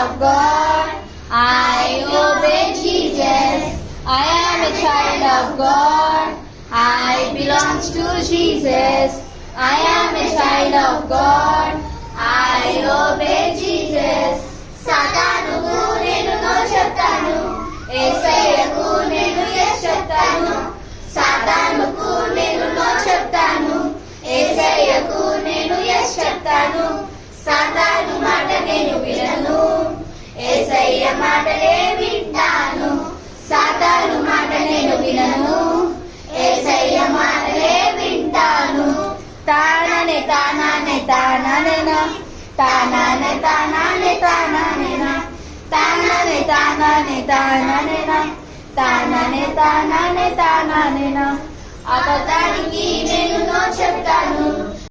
of God. I obey Jesus. I am a child of God. I belong to Jesus. I am a child of God. I obey Jesus. సాతానుకు నేను no చెప్తాను, యేసయ్యకు నేను yes చెప్తాను. సాతానుకు నేను no చెప్తాను, యేసయ్యకు నేను yes చెప్తాను. సాతాను మాట నేను వినను, యేసయ్య మాటలే వింటాను. సాతాను మాట నేను వినను, యేసయ్య మాటలే వింటాను. తాననే తాననే తాననేనా, తాననే తాననే తాననేనా, తాననే తాననే తాననేనా, తాననే తాననే తాననేనా. అబద్ధానికి నేను నో చెప్తాను,